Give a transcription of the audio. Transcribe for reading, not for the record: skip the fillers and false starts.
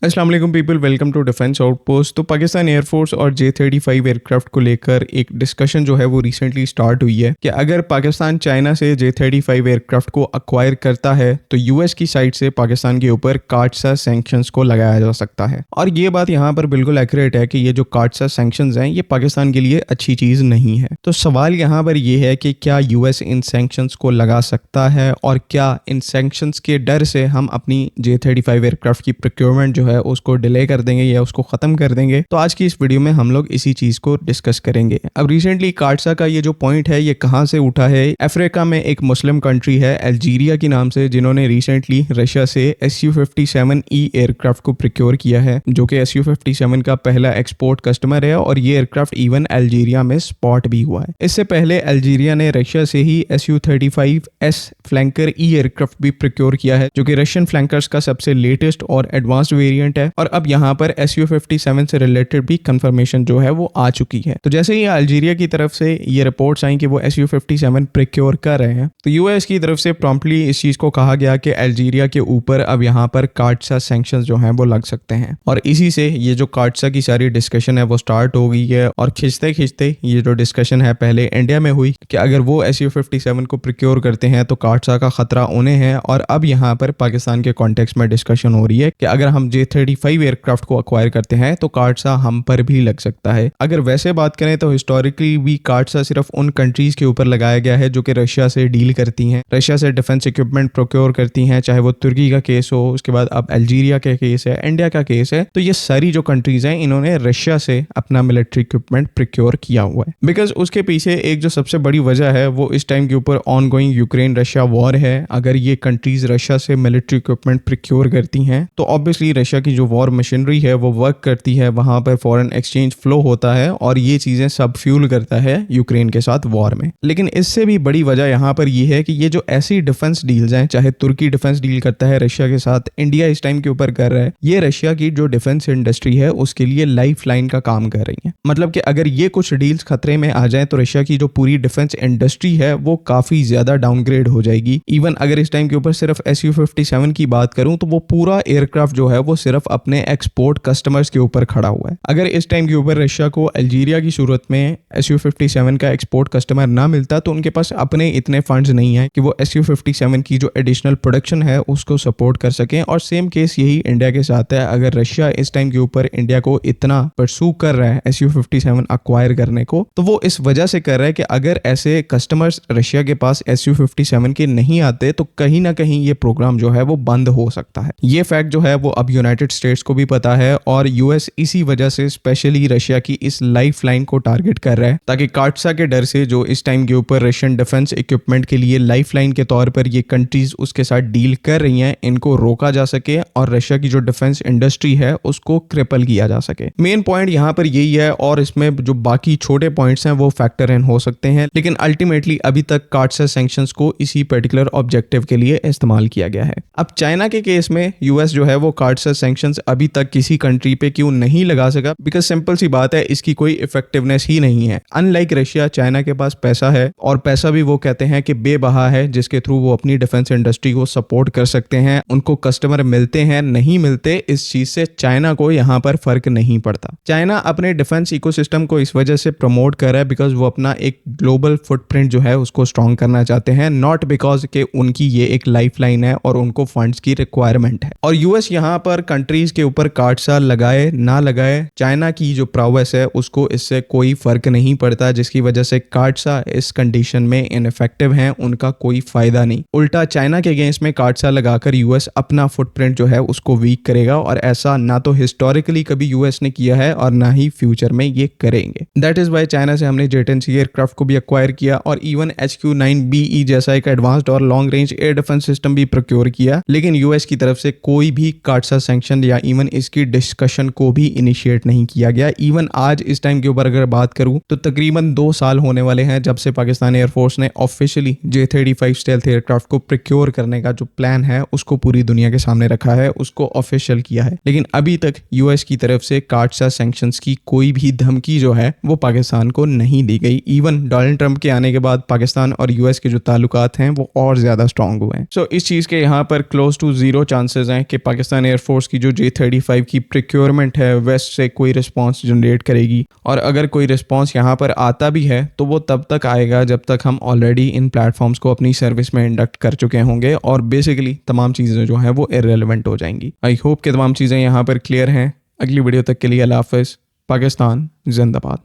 अस्सलाम वालेकुम people, welcome to defence outpost. तो पाकिस्तान एयरफोर्स और J-35 एयरक्राफ्ट को लेकर एक डिस्कशन जो है वो रिसेंटली स्टार्ट हुई है कि अगर पाकिस्तान चाइना से J-35 एयरक्राफ्ट को अक्वायर करता है तो यूएस की साइड से पाकिस्तान के ऊपर काटसा सैंक्शंस को लगाया जा सकता है। और ये बात यहाँ पर बिल्कुल एक्यूरेट है कि ये जो काटसा सैंक्शंस हैं ये पाकिस्तान के लिए अच्छी चीज़ नहीं है। तो सवाल यहाँ पर ये है कि क्या यूएस इन सैंक्शंस को लगा सकता है और क्या इन सैंक्शंस के डर से हम अपनी J-35 एयरक्राफ्ट की प्रोक्योरमेंट जो है उसको डिले कर देंगे या उसको खत्म कर देंगे। तो आज की इस वीडियो में हम लोग इसी चीज को डिस्कस करेंगे। अब रिसेंटली काटसा का ये जो पॉइंट है ये कहां से उठा है? अफ्रीका में एक मुस्लिम कंट्री है अल्जीरिया के नाम से, जिन्होंने रिसेंटली रशिया से Su-57E एयरक्राफ्ट को प्रोक्योर किया है, जो कि Su-57 का पहला एक्सपोर्ट कस्टमर है और ये एयरक्राफ्ट इवन अल्जीरिया में स्पॉट भी हुआ है। इससे पहले अल्जीरिया ने रशिया से ही Su-35S फ्लैंकर ई एयरक्राफ्ट भी प्रोक्योर किया है, जो कि रशियन फ्लैंकर्स का सबसे लेटेस्ट और एडवांस्ड वेरिएंट है। और अब यहाँ पर Su-57 से रिलेटेड भी कंफर्मेशन जो है वो आ चुकी है। तो जैसे ही अल्जीरिया की तरफ से ये रिपोर्ट्स आई कि वो Su-57 प्रोक्योर कर रहे हैं, तो यूएस की तरफ से प्रॉम्प्टली इस चीज को कहा गया कि अल्जीरिया के ऊपर अब यहाँ पर काटसा सैंक्शंस जो हैं वो लग सकते हैं। और इसी से ये जो काटसा की सारी डिस्कशन है वो स्टार्ट हो गई है। और खिंचते खिंचते ये जो डिस्कशन है पहले इंडिया में हुई कि अगर वो Su-57 को प्रोक्योर करते हैं तो काटसा का खतरा उन्हें है। और अब यहाँ पर पाकिस्तान के कॉन्टेक्स्ट में डिस्कशन हो रही है कि अगर हम J-35 एयरक्राफ्ट को अक्वायर करते हैं तो काटसा हम पर भी लग सकता है। अगर वैसे बात करें तो हिस्टोरिकली भी काटसा सिर्फ उन कंट्रीज के ऊपर लगाया गया है जो कि रशिया से डील करती हैं, रशिया से डिफेंस इक्विपमेंट प्रोक्योर करती हैं, चाहे वो तुर्की का केस हो, उसके बाद अब अल्जीरिया का केस है, इंडिया का केस है। तो ये सारी जो कंट्रीज हैं इन्होंने रशिया से अपना मिलिट्री इक्विपमेंट प्रोक्योर किया हुआ है। बिकॉज उसके पीछे एक जो सबसे बड़ी वजह है वो इस टाइम के ऊपर on going Ukraine Russia war है। अगर ये कंट्रीज रशिया से मिलिट्री इक्विपमेंट प्रोक्योर करती हैं तो ऑब्वियसली रशिया की जो वॉर मशीनरी है वो वर्क करती है, वहां पर फॉरेन एक्सचेंज फ्लो होता है और ये चीजें सब फ्यूल करता है यूक्रेन के साथ वॉर में। लेकिन इससे भी बड़ी वजह यहाँ पर ये है कि ये जो ऐसी डिफेंस डील्स हैं, चाहे तुर्की डिफेंस डील करता है रशिया के साथ, इंडिया इस टाइम के ऊपर कर रहा है, ये रशिया की जो डिफेंस इंडस्ट्री है उसके लिए लाइफ लाइन का काम कर रही है। मतलब कि अगर ये कुछ डील्स खतरे में आ जाए तो रशिया की जो पूरी डिफेंस इंडस्ट्री है वो काफी ज्यादा डाउनग्रेड हो जाएगी। इवन अगर इस टाइम के ऊपर सिर्फ Su-57 की बात करूं तो वो पूरा एयरक्राफ्ट जो है वो सिर्फ अपने एक्सपोर्ट कस्टमर्स के ऊपर खड़ा हुआ है। अगर इस टाइम के ऊपर रशिया को अल्जीरिया की सूरत में Su-57 का एक्सपोर्ट कस्टमर ना मिलता तो उनके पास अपने इतने फंड्स नहीं है कि वो Su-57 की जो एडिशनल प्रोडक्शन है उसको सपोर्ट कर सकें। और सेम केस यही इंडिया के साथ है। अगर रशिया इस टाइम के ऊपर इंडिया को इतना परसू कर रहा है Su-57 अक्वायर करने को, तो वो इस वजह से कर रहा है कि अगर ऐसे कस्टमर्स रशिया के पास Su-57 के नहीं आते तो कहीं ना कहीं ये प्रोग्राम जो है वो बंद हो सकता है। ये फैक्ट जो है वो अब यूनाइटेड स्टेट्स को भी पता है और यूएस इसी वजह से स्पेशली रशिया की इस लाइफ लाइन को टारगेट कर रहा है, ताकि काटसा के डर से जो इस टाइम के ऊपर रशियन डिफेंस इक्विपमेंट के लिए लाइफ लाइन के तौर पर ये कंट्रीज उसके साथ डील कर रही हैं, इनको रोका जा सके और रशिया की जो डिफेंस इंडस्ट्री है उसको क्रिपल किया जा सके। मेन पॉइंट यहाँ पर यही है और इसमें जो बाकी छोटे पॉइंट्स हैं वो फैक्टर इन हो सकते हैं, लेकिन अल्टीमेटली अभी तक काटसा सैंक्शंस को इसी पर्टिकुलर ऑब्जेक्टिव के लिए इस्तेमाल किया गया है। अब चाइना के केस में यूएस जो है वो काटसा सैंक्शंस अभी तक किसी कंट्री पे क्यों नहीं लगा सका? बिकॉज सिंपल सी बात है, इसकी कोई इफेक्टिवनेस ही नहीं है। अनलाइक रशिया, चाइना के पास पैसा है और पैसा भी वो कहते हैं कि बेबहा है, जिसके थ्रू वो अपनी डिफेंस इंडस्ट्री को सपोर्ट कर सकते हैं। उनको कस्टमर मिलते हैं नहीं मिलते, इस चीज से चाइना को यहाँ पर फर्क नहीं पड़ता। चाइना अपने डिफेंस इकोसिस्टम को इस वजह से प्रमोट कर रहा है बिकॉज वो अपना एक ग्लोबल फुटप्रिंट जो है उसको स्ट्रॉन्ग करना चाहते हैं, नॉट बिकॉज के उनकी ये एक लाइफ लाइन है और उनको फंड्स की रिक्वायरमेंट है। और यूएस यहाँ पर कंट्रीज के ऊपर काटसा लगाए ना लगाए, चाइना की जो प्रोग्रेस है उसको इससे कोई फर्क नहीं पड़ता, जिसकी वजह से काटसा इस कंडीशन में इनफेक्टिव हैं, उनका कोई फायदा नहीं। उल्टा चाइना के अगेंस्ट में काटसा लगाकर यूएस अपना फुटप्रिंट जो है उसको वीक करेगा और ऐसा ना तो हिस्टोरिकली कभी यूएस ने किया है और ना ही फ्यूचर में ये करेंगे। दैट इज वाई चाइना से हमने J-10C एयरक्राफ्ट को भी अक्वायर किया और इवन HQ-9BE जैसा एक एडवांस्ड और long range air defence system भी प्रोक्योर किया, लेकिन यूएस की तरफ से कोई भी काटसा सैंक्शन या इवन इसकी डिस्कशन को भी इनिशिएट नहीं किया गया। इवन आज इस टाइम के ऊपर अगर बात करूं तो तकरीबन 2 साल होने वाले हैं जब से पाकिस्तान एयरफोर्स ने ऑफिशियली J-35 स्टेल्थ एयरक्राफ्ट को प्रोक्योर करने का जो प्लान है उसको पूरी दुनिया के सामने रखा है, उसको ऑफिशियल किया है। लेकिन अभी तक यूएस की तरफ से काटसा सैंक्शंस की कोई भी धमकी जो है वो पाकिस्तान को नहीं दी गई। इवन डोनाल्ड ट्रंप के आने के बाद पाकिस्तान और यूएस के जो ताल्लुकात हैं वो और ज्यादा स्ट्रांग हुए हैं। सो इस चीज के यहाँ पर क्लोज टू 0 चांसेस हैं कि पाकिस्तान एयरफोर्स एयरफोर्स की जो J-35 की प्रिक्योरमेंट है वेस्ट से कोई रिस्पांस जनरेट करेगी, और अगर कोई रिस्पांस यहाँ पर आता भी है तो वो तब तक आएगा जब तक हम ऑलरेडी इन प्लेटफॉर्म्स को अपनी सर्विस में इंडक्ट कर चुके होंगे, और बेसिकली तमाम चीज़ें जो हैं वो इररेलेवेंट हो जाएंगी। आई होप कि तमाम चीज़ें यहाँ पर क्लियर हैं। अगली वीडियो तक के लिए अल्लाह हाफ़िज़। पाकिस्तान जिंदाबाद।